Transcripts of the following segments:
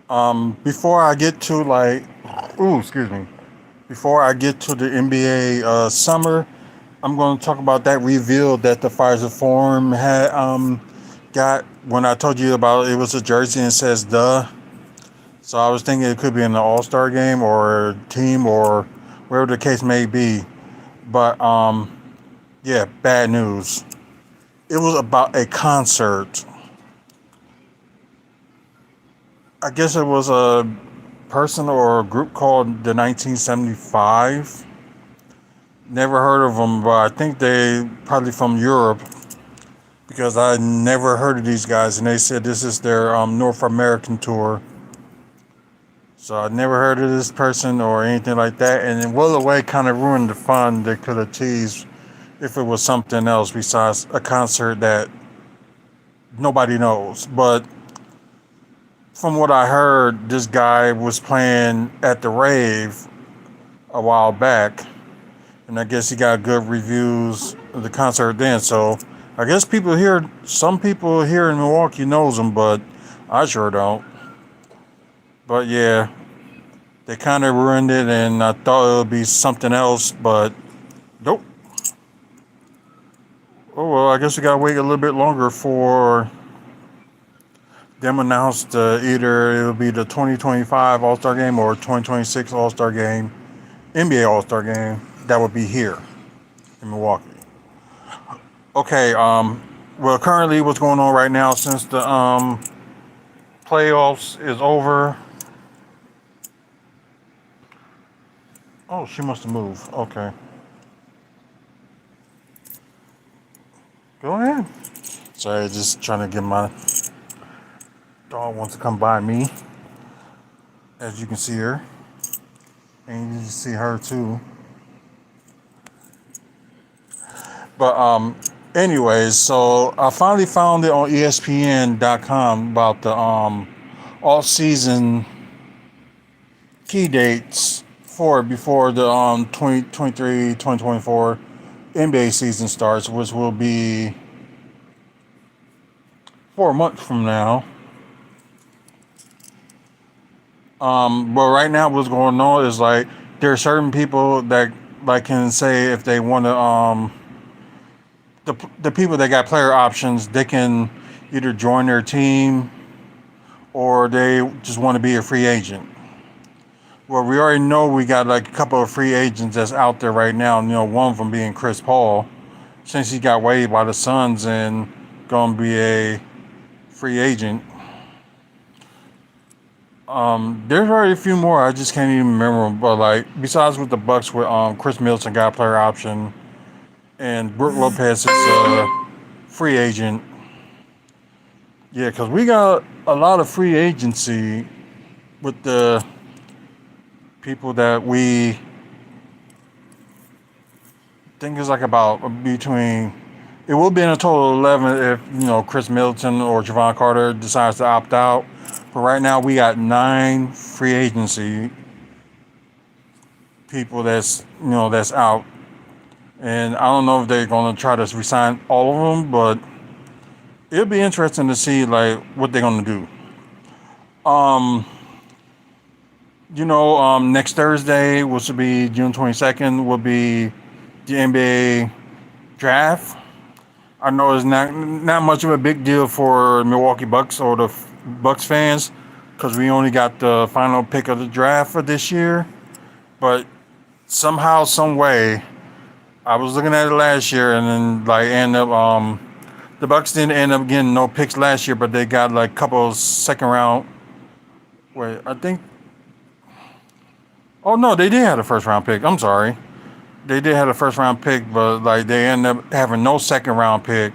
Before I get to excuse me. Before I get to the NBA summer, I'm going to talk about that reveal that the Fiserv Forum had got when I told you about it was a jersey and it says "the." So I was thinking it could be in the All Star game or team or wherever the case may be. But yeah, bad news. It was about a concert. I guess it was a person or a group called the 1975. Never heard of them, but I think they probably from Europe because I never heard of these guys, and they said this is their North American tour. So I never heard of this person or anything like that, and then Will Away kind of ruined the fun they could have teased if it was something else besides a concert that nobody knows. But from what I heard, this guy was playing at the rave a while back, and I guess he got good reviews of the concert then. So I guess some people here in Milwaukee knows him, but I sure don't. But yeah, they kind of ruined it, and I thought it would be something else, but nope. Oh well, I guess we gotta wait a little bit longer for them announced either it'll be the 2025 All Star Game or 2026 All Star Game, NBA All Star Game that would be here in Milwaukee. Okay, well, currently what's going on right now since the playoffs is over. Oh, she must have moved. Okay, go ahead. Sorry, just trying to get my dog wants to come by me. As you can see her, and you can see her too. But anyways, so I finally found it on ESPN.com about the all season key dates for before the 2023-2024 NBA season starts, which will be 4 months from now. But right now, what's going on is like there are certain people that like can say if they want to the people that got player options, they can either join their team or they just want to be a free agent. Well, we already know we got like a couple of free agents that's out there right now. You know, one of them being Chris Paul, since he got waived by the Suns and gonna be a free agent. There's already a few more. I just can't even remember them. But like, besides with the Bucks, with Chris Middleton got a player option, and Brook Lopez is a free agent. Yeah, because we got a lot of free agency with the people that we think is like about between. It will be in a total of 11 if Chris Middleton or Javon Carter decides to opt out. But right now we got 9 free agency people that's out, and I don't know if they're gonna try to resign all of them, but it'll be interesting to see like what they're gonna do. Um, next Thursday, which will be June 22nd, will be the NBA draft. I know it's not much of a big deal for Milwaukee Bucks or the Bucks fans because we only got the final pick of the draft for this year. But somehow, some way, I was looking at it last year and then like end up the Bucks didn't end up getting no picks last year, but they got like a couple of second round. Wait, I think. Oh no, they did have a first round pick. I'm sorry. They did have a first round pick, but like they ended up having no second round pick.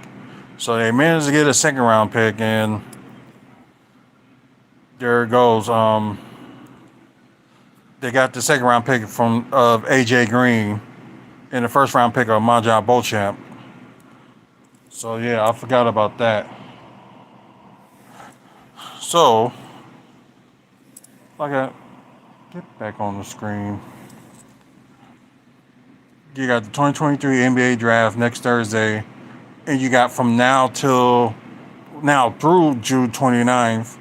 So they managed to get a second round pick, and there it goes. They got the second round pick from of AJ Green and the first round pick of Monja Beauchamp. So yeah, I forgot about that. So I got get back on the screen. You got the 2023 NBA draft next Thursday, and you got from now through June 29th,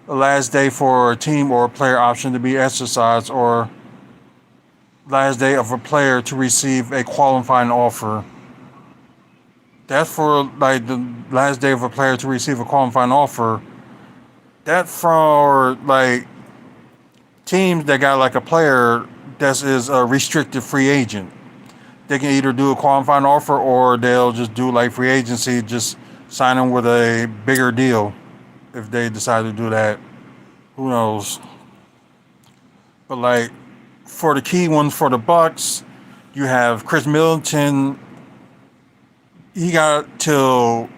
the last day for a team or player option to be exercised, or last day of a player to receive a qualifying offer. That's for like the last day of a player to receive a qualifying offer. That for like teams that got like a player that is a restricted free agent. They can either do a qualifying offer or they'll just do like free agency, just sign them with a bigger deal if they decide to do that. Who knows? But like for the key ones for the Bucks, you have Chris Middleton. He got till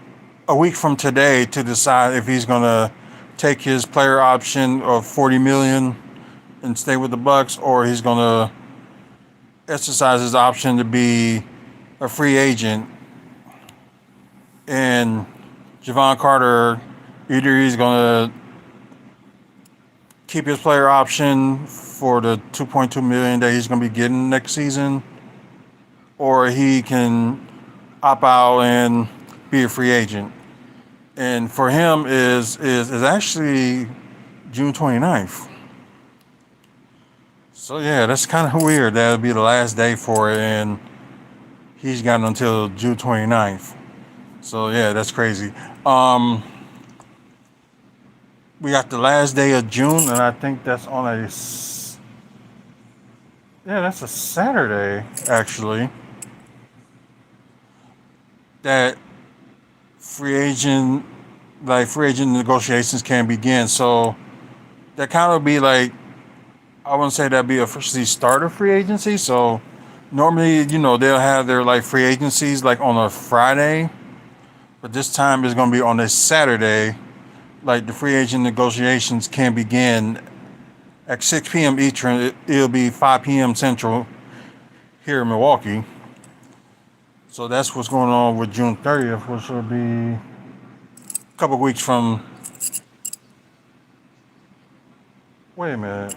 a week from today to decide if he's gonna take his player option of $40 million and stay with the Bucks, or he's gonna exercise his option to be a free agent. And Javon Carter, either he's gonna keep his player option for the $2.2 million that he's gonna be getting next season, or he can opt out and be a free agent. And for him is actually June 29th. So yeah, that's kind of weird. That'll be the last day for it, and he's got until June 29th. So yeah, that's crazy. We got the last day of June, and I think that's on that's a Saturday actually. That free agent negotiations can begin. So that kind of be like, I wouldn't say that'd be officially start of free agency. So normally, they'll have their like free agencies like on a Friday, but this time it's gonna be on a Saturday. Like the free agent negotiations can begin at 6 p.m. Eastern. It'll be 5 p.m. Central here in Milwaukee. So that's what's going on with June 30th, which will be a couple weeks from. Wait a minute.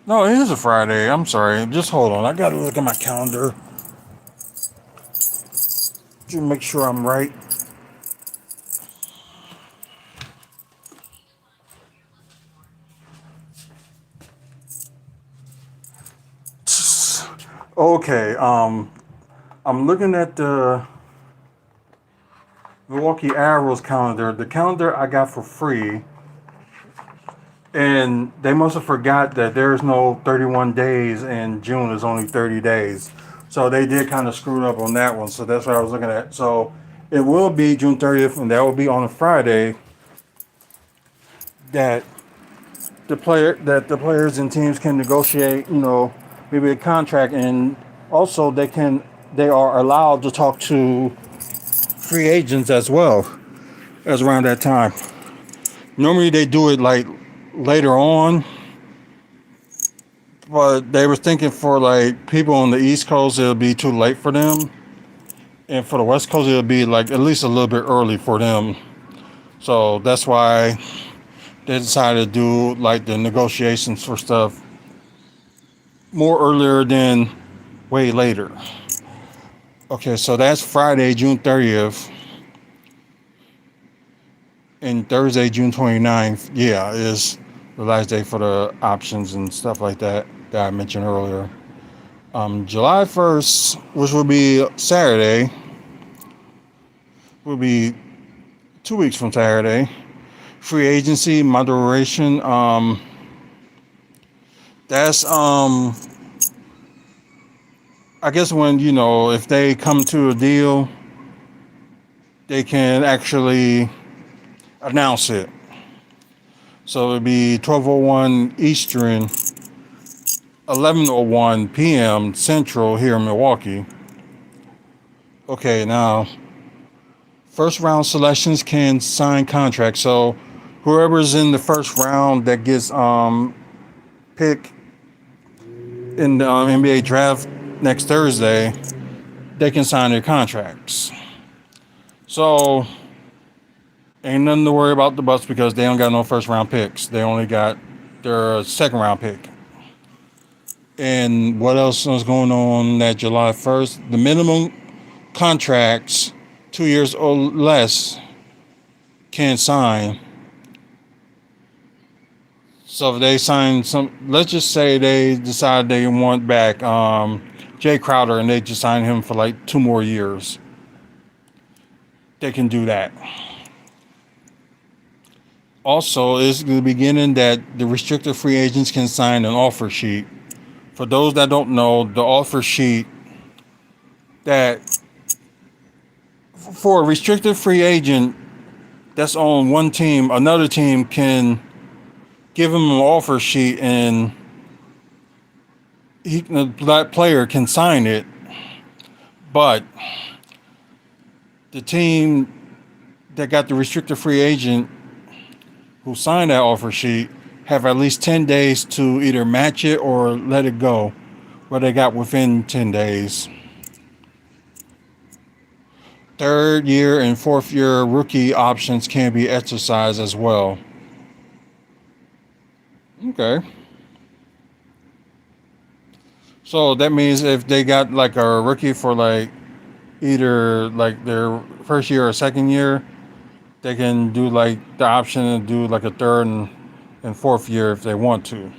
No, it is a Friday. I'm sorry. Just hold on. I gotta look at my calendar to make sure I'm right. Okay. I'm looking at the Milwaukee Arrows calendar. The calendar I got for free. And they must have forgot that there's no 31 days in June. It's only 30 days. So they did kind of screw up on that one. So that's what I was looking at. So it will be June 30th, and that will be on a Friday that the players and teams can negotiate, maybe a contract, and also they are allowed to talk to free agents as well as around that time. Normally they do it like later on, but they were thinking for like people on the East Coast it'll be too late for them, and for the West Coast it'll be like at least a little bit early for them. So that's why they decided to do like the negotiations for stuff more earlier than way later. Okay, so that's Friday, June 30th. And Thursday, June 29th, is the last day for the options and stuff like that I mentioned earlier. July 1st, which will be Saturday, will be 2 weeks from Saturday. Free agency moderation. That's I guess when if they come to a deal, they can actually announce it. So it'd be 12:01 Eastern, 11:01 p.m. Central here in Milwaukee. Okay, now first round selections can sign contracts. So whoever's in the first round that gets picked in the NBA draft next Thursday, they can sign their contracts. So ain't nothing to worry about the Bucks because they don't got no first round picks. They only got their second round pick. And what else was going on that July 1st? The minimum contracts, 2 years or less, can sign. So if they sign let's just say they decide they want back Jay Crowder and they just sign him for like 2 more years. They can do that. Also, it's the beginning that the restricted free agents can sign an offer sheet. For those that don't know, the offer sheet that for a restricted free agent that's on one team, another team can give him an offer sheet and that player can sign it, but the team that got the restricted free agent who signed that offer sheet have at least 10 days to either match it or let it go, what they got within 10 days. Third year and fourth year rookie options can be exercised as well. Okay. So that means if they got like a rookie for like either like their first year or second year, they can do like the option and do like a third and fourth year if they want to.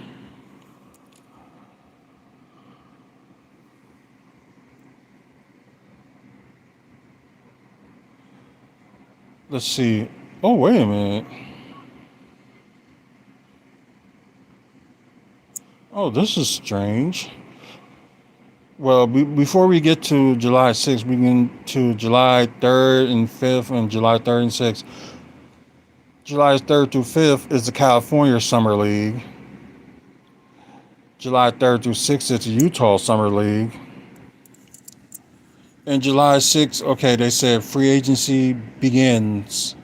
Let's see. Oh, wait a minute. Oh, this is strange. Well, before we get to July 6th, we get to July 3rd and 5th and July 3rd and 6th. July 3rd through 5th is the California Summer League. July 3rd through 6th is the Utah Summer League. And July 6th, okay, they said free agency begins.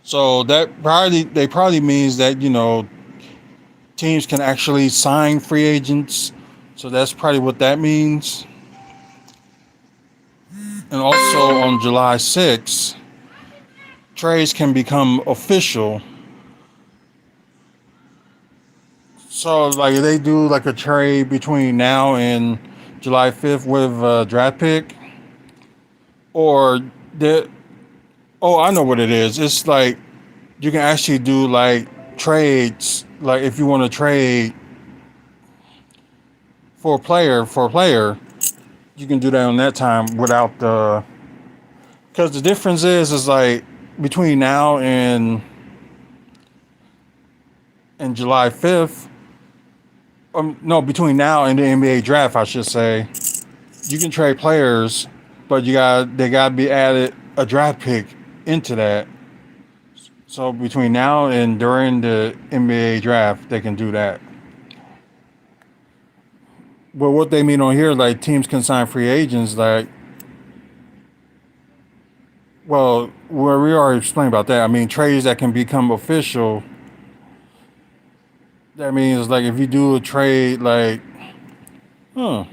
So that probably means that, teams can actually sign free agents. So that's probably what that means. And also on July 6th, trades can become official. So like if they do like a trade between now and July 5th with a draft pick, or I know what it is. It's like you can actually do like trades. Like if you want to trade for a player, you can do that on that time without the. Because the difference is like between now and July 5th. No, between now and the NBA draft, I should say, you can trade players, but they gotta be added a draft pick into that. So between now and during the NBA draft, they can do that. But what they mean on here, like teams can sign free agents, like, well, where we already explained about that. I mean, trades that can become official. That means like if you do a trade, like, well,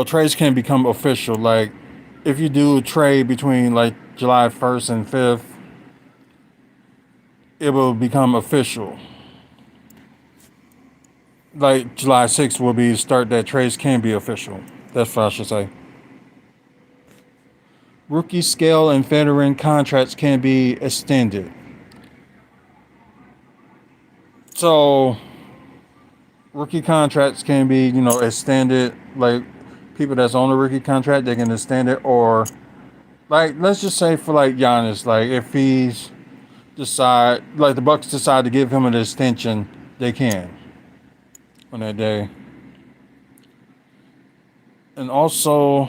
trades can become official. Like if you do a trade between like July 1st and 5th, it will become official. Like July 6th will be start that trades can be official. That's what I should say. Rookie scale and veteran contracts can be extended. So rookie contracts can be, extended. Like people that's on a rookie contract, they can extend it, or like let's just say for like Giannis, like if he's the Bucks decide to give him an extension, they can on that day. And also,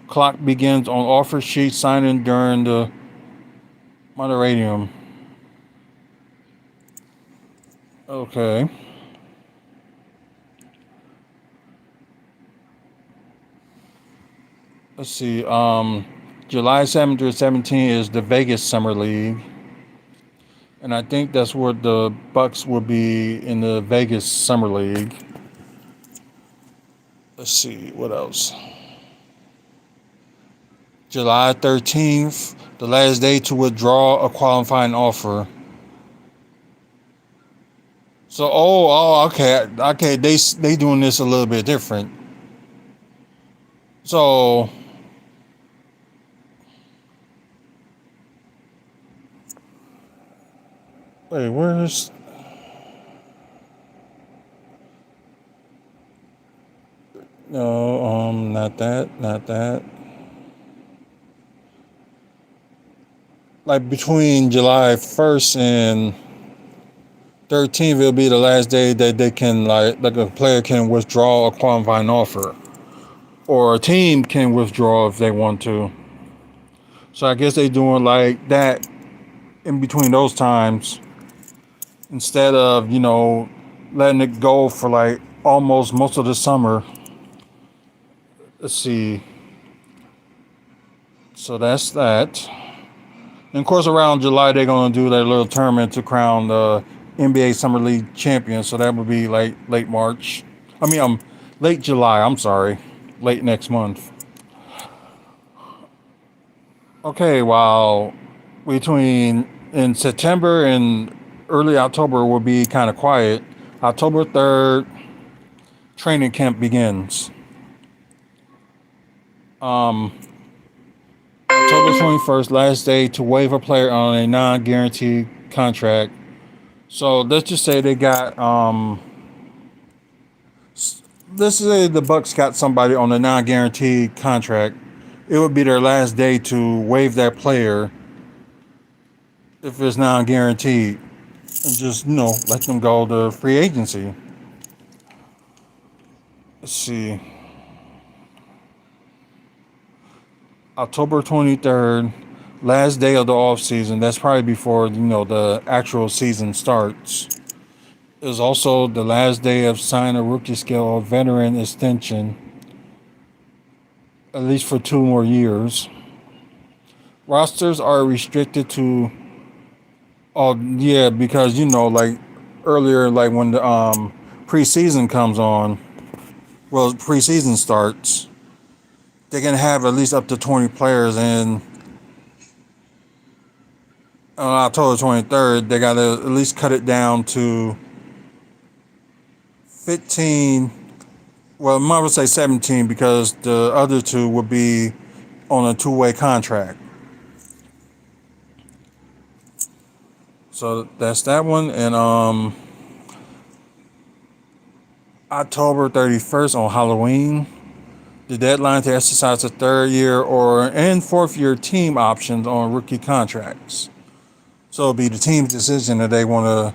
clock begins on offer sheet signing during the moratorium. Okay. Let's see. July 7th through 17th is the Vegas Summer League. And I think that's where the Bucks will be in the Vegas Summer League. Let's see, what else? July 13th, the last day to withdraw a qualifying offer. So, okay. They doing this a little bit different. So, wait, where's no, not that. Like between July 1st and 13th, it'll be the last day that they can like a player can withdraw a qualifying offer, or a team can withdraw if they want to. So I guess they doing like that in between those times instead of letting it go for like almost most of the summer. Let's see. So that's that. And of course, around July they're gonna do their little tournament to crown the NBA Summer League champion. So that would be like late March. I mean, late July. I'm sorry, late next month. Okay, while between in September and early October will be kind of quiet. October 3rd, training camp begins. Um, October 21st, last day to waive a player on a non-guaranteed contract. So let's just say they got let's say the Bucks got somebody on a non-guaranteed contract. It would be their last day to waive that player if it's non-guaranteed, and just let them go to free agency. Let's see, October 23rd, last day of the off season. That's probably before the actual season starts. Is also the last day of signing a rookie scale or veteran extension, at least for 2 more years. Rosters are restricted to, oh yeah, because like earlier, like when the preseason comes on, well, preseason starts, they can have at least up to 20 players, and on October 23rd, they got to at least cut it down to 15. Well, I might say 17 because the other two would be on a two-way contract. So that's that one. And October 31st on Halloween, the deadline to exercise the third year and fourth year team options on rookie contracts. So it'll be the team's decision that they want to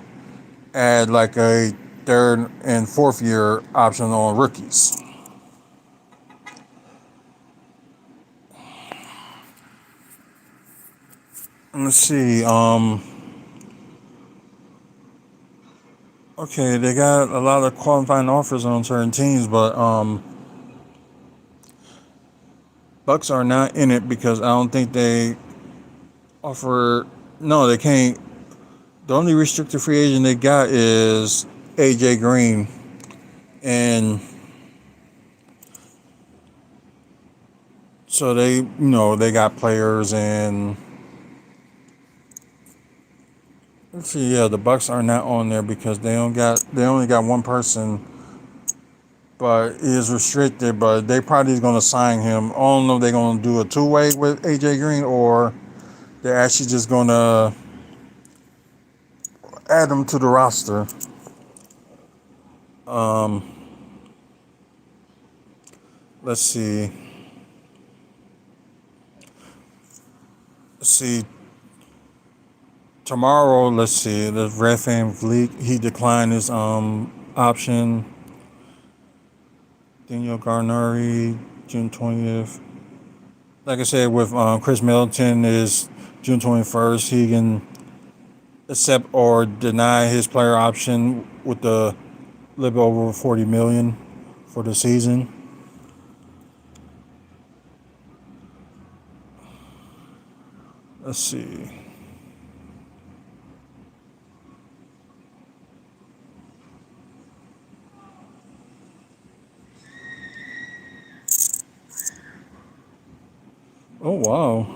add like a third and fourth year option on rookies. Let's see. Okay, they got a lot of qualifying offers on certain teams, but Bucks are not in it because I don't think they offer. No, they can't. The only restricted free agent they got is AJ Green, and so they got players, and let's see, yeah, the Bucks are not on there because they only got one person, but he is restricted. But they probably is gonna sign him. I don't know if they're gonna do a two-way with AJ Green, or they're actually just gonna add him to the roster. Um, let's see. Let's see. Tomorrow, let's see. The Red Fan Vliet, he declined his option. Daniel Garnari, June 20th. Like I said, with Chris Middleton is June 21st. He can accept or deny his player option with the little bit over 40 million for the season. Let's see. Oh wow.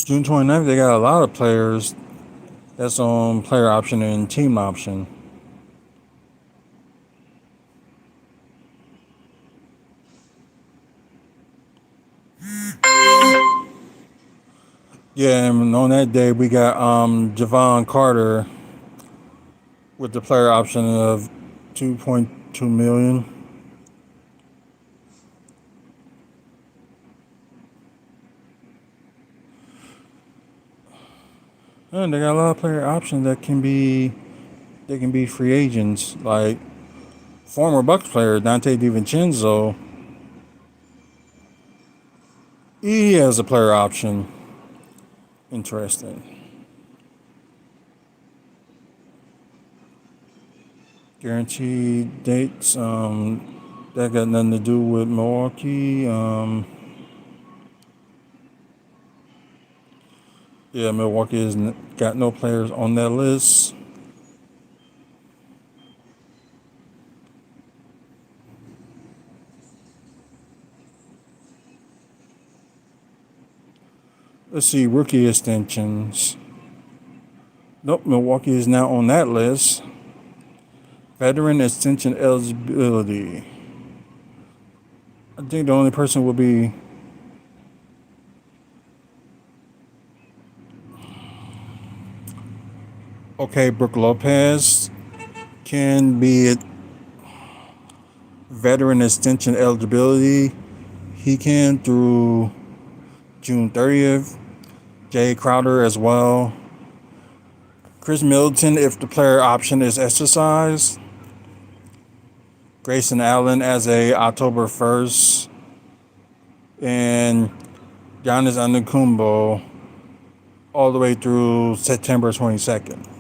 June 29th, they got a lot of players that's on player option and team option. Yeah, and on that day we got Javon Carter with the player option of 2.2 million. And they got a lot of player options that can be free agents, like former Bucks player Dante DiVincenzo. He has a player option. Interesting. Guaranteed dates. That got nothing to do with Milwaukee. Yeah, Milwaukee has got no players on that list. Let's see, rookie extensions. Nope, Milwaukee is now on that list. Veteran extension eligibility. I think the only person will be Brooke Lopez can be veteran extension eligibility. He can through June 30th. Jay Crowder as well. Chris Middleton if the player option is exercised. Grayson Allen as a October 1st. And Giannis Antetokounmpo all the way through September 22nd.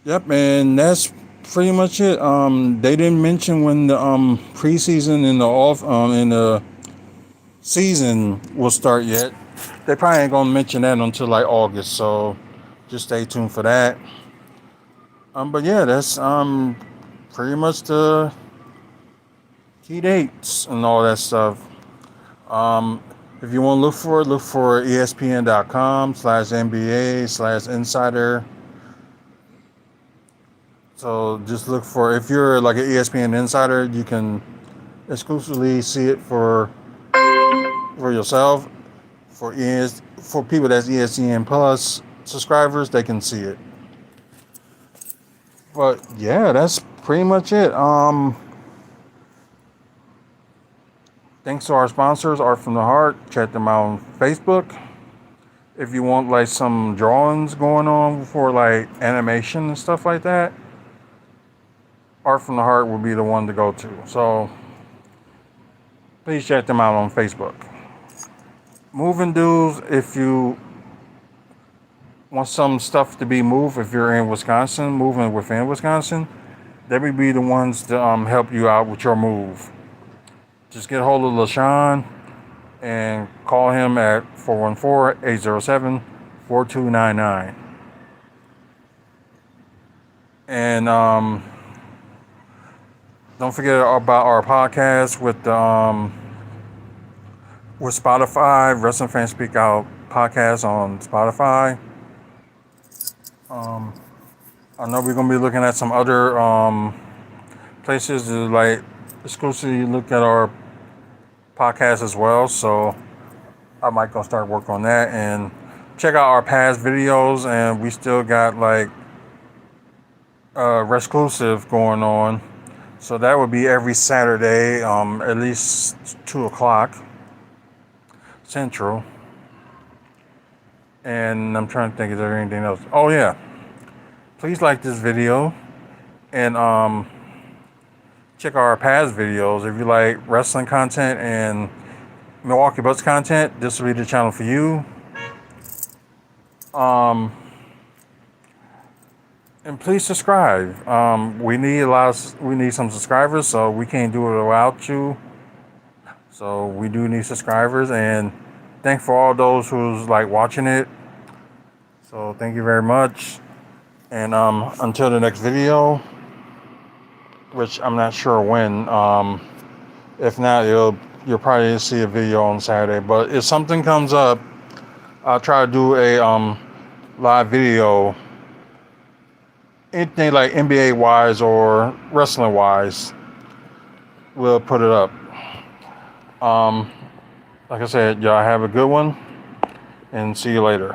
Yep, and that's pretty much it. They didn't mention when the preseason and the season will start yet. They probably ain't gonna mention that until like August, so just stay tuned for that. But yeah, that's pretty much the key dates and all that stuff. If you want to look for ESPN.com/NBA/insider. So just look for, if you're like an ESPN insider, you can exclusively see it for yourself. For people that's ESPN Plus subscribers, they can see it. But yeah, that's pretty much it. Thanks to our sponsors, Art from the Heart. Check them out on Facebook. If you want like some drawings going on for like animation and stuff like that, Art from the Heart would be the one to go to. So please check them out on Facebook. Moving dudes, if you want some stuff to be moved, if you're in Wisconsin, moving within Wisconsin, they would be the ones to help you out with your move. Just get a hold of LaShawn and call him at 414-807-4299. And don't forget about our podcast with Spotify, Wrestling Fans Speak Out podcast on Spotify. I know we're gonna be looking at some other places to like exclusively look at our podcast as well. So I might go start work on that and check out our past videos. And we still got like Resclusive going on. So that would be every Saturday, at least 2:00 Central. And I'm trying to think, is there anything else? Oh yeah, please like this video and check our past videos. If you like wrestling content and Milwaukee Bucks content, this will be the channel for you. And please subscribe. We need some subscribers, so we can't do it without you. So we do need subscribers, and thank for all those who's like watching it. So thank you very much. And until the next video, which I'm not sure when. If not, you'll probably see a video on Saturday. But if something comes up, I'll try to do a live video. Anything like NBA wise or wrestling wise, we'll put it up. Like I said, y'all have a good one, and see you later.